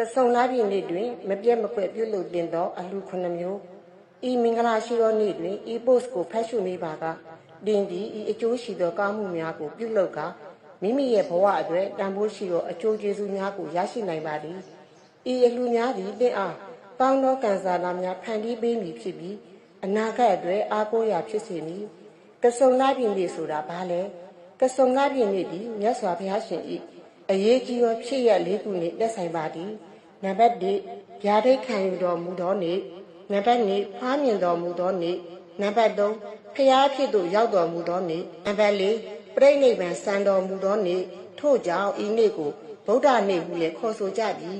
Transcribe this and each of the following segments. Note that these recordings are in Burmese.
ကဆုံလာပြည်နေ့တွင်မပြတ်မကွက်ပြုလုပ်တင်သောအလှခုနှစ်မျိုးဤမင်္ဂလာရှိသောနေ့တွင်ဤ post ကိုဖတ်ရှုမိပါကတင်သည်ဤအကျိုးရှိသောကောင်းမှုများကိုပြုလုပ်ကာမိမိရဲ့ဘဝအတွက်တန်ဖိုးရှိသောအကျိုးကျေးဇူးများကိုရရှိနိုင်ပါသည်ဤအလှများသည်တင့်အားကောင်းသောကံစားလာများဖန်တီးပေးမည်ဖြစ်ပြီးအနာဂတ်အတွက်အားကိုးရာဖြစ်စေမည်ကဆုံလာပြည်နေ့ဆိုတာဘာလဲကဆုံလာပြည်နေ့သည်မြတ်စွာဘုရားရှင်၏အရေးကြီးသောဖြစ်ရပ်၄ခုနှင့်သက်ဆိုင်ပါသည်နံပါတ်1ဗျာဒိတ်ခံယူတော်မူသောနေ့နံပါတ်2ဖားမြင်တော်မူသောနေ့နံပါတ်3ဖျားဖြစ်သို့ရောက်တော်မူသောနေ့နံပါတ်4ပြိဋိဘံစံတော်မူသောနေ့ထို့ကြောင့်ဤနေ့ကိုဗုဒ္ဓနေ့ဟုလည်းခေါ်ဆိုကြပြီး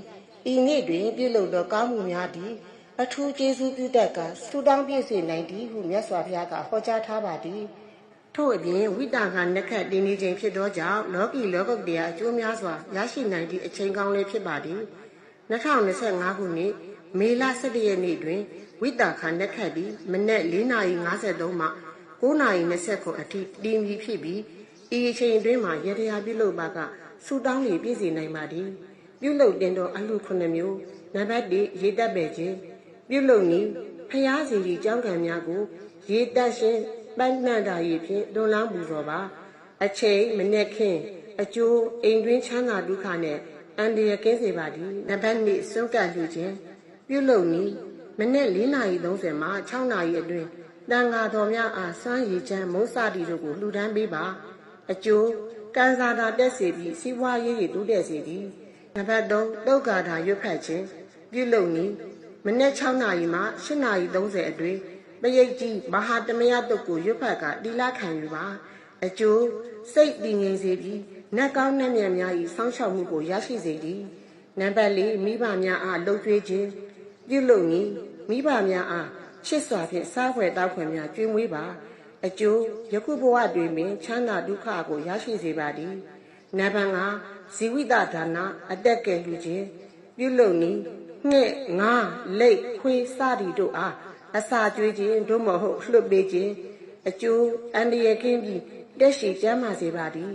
ဤနေ့တွင်ပြုလုပ်သောကောင်းမှုများသည်အထူးကျေးဇူးပြုတတ်ကဆုတောင်းပြည့်စုံနိုင်သည်ဟုမြတ်စွာဘုရားကဟောကြားထားပါသည်ထို့အပြင်ဝိတာကနက္ခတ်တင်းနေခြင်းဖြစ်သောကြောင့်လောကီလောကုတ္တရာအကျိုးများစွာရရှိနိုင်သည့်အချိန်ကောင်းလေးဖြစ်ပါသည်2025ခုနှစ်မေလ17ရက်နေ့တွင်ဝိတာခနက္ခတ်သည်မနက်4:53မှ9:29အထိတည်မီဖြစ်ပြီးဤအချိန်တွင်မှရတရားပြုလုပ်ပါကဆုတောင်းလေပြည့်စုံနိုင်ပါသည်ပြုလုပ်တင်သောအလှ9မျိုးနံပါတ်1ရေတက်ပဲ့ခြင်းပြုလုပ်နည်းဖျားစီကြီးကြောင်းကံများကိုရေတက်ရှင်ပန်းနှံ့တာရည်ဖြင့်တွန်းလောင်းပူဇော်ပါအချိန်မနေ့ခင်အကျိုးအိမ်တွင်းချမ်းသာဒုက္ခနဲ့အန္တရာယ်ကင်းစေပါသည်နံပါတ်2စွန့်ကပ်လှူခြင်းပြုလုပ်နည်းမနေ့4:30မှ6:00အတွင်းတန်ဃာတော်များအားစွမ်းရည်ချမ်းမုန်းစသည်တို့ကိုလှူဒန်းပေးပါအကျိုးကံစားတာတက်စေပြီးစီးပွားရေးတိုးတက်စေသည်နံပါတ်3တုတ်ကာထာရွတ်ဖတ်ခြင်းပြုလုပ်နည်းမနေ့6:00မှ8:30အတွင်းပရိတ်ကြီးမဟာတမယတုတ်ကိုရွတ်ဖတ်ကတိလခံယူပါအကျိုးစိတ်တည်ငြိမ်စေပြီးနတ်ကောင်းနတ်မြတ်များ၏စောင့်ရှောက်မှုကိုရရှိစေသည်နံပါတ်4မိဘများအားလှုပ်ကြွေးခြင်းပြုလုပ်နည်းမိဘများအားချစ်စွာဖြင့်စားဖွယ်တောက်ဖွယ်များကျွေးမွေးပါအကျိုးယခုဘဝတွင်ပင်ချမ်းသာဒုက္ခကိုရရှိစေပါသည်နံပါတ်5ဇီဝိတဒါနအတက်ကယ်လှူခြင်းပြုလုပ်နည်းငှက်ငါးလိတ်ခွေးစသည်တို့အားအစာကျွေးခြင်းတို့မဟုတ်လှုပ်ပေးခြင်းအကျိုးအန္တရာယ်ကင်းပြီးတက်ရှိကျမ်းမာစေပါသည်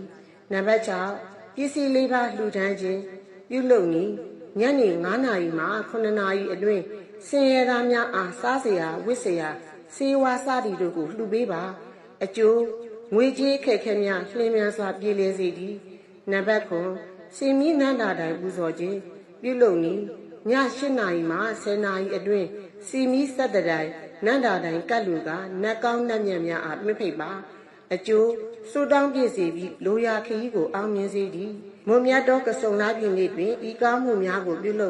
နံပါတ်6ပစ္စည်း၄ပါးလှူဒန်းခြင်းပြုလုပ်နည်းညနေ9:00မှ9:00အတွင်းဆင်းရဲသားများအားစားစရာဝတ်စရာစေဝါစသည်တို့ကိုလှူပေးပါအကျိုးငွေကြေးခက်ခဲများလျှင်မြန်စွာပြည်လည်စေသည်နံပါတ်9စင်မီနန္တာတိုင်ပူဇော်ခြင်းပြုလုပ်နည်းည8:00မှ10:00အတွင်းစီမီဆက်တိုင်နန္တာတိုင်ကတ်လူကနတ်ကောင်းနတ်မြတ်များအားမြှိဖိတ်ပါအကျိုးဆုတောင်းပြည့်စေပြီးလိုရာခရီးကိုအောင်မြင်စေသည်မွန်မြတ်သောကဆုံလာပြည်နေ့တွင်ဤကောင်းမှုများကိုပြုလုပ်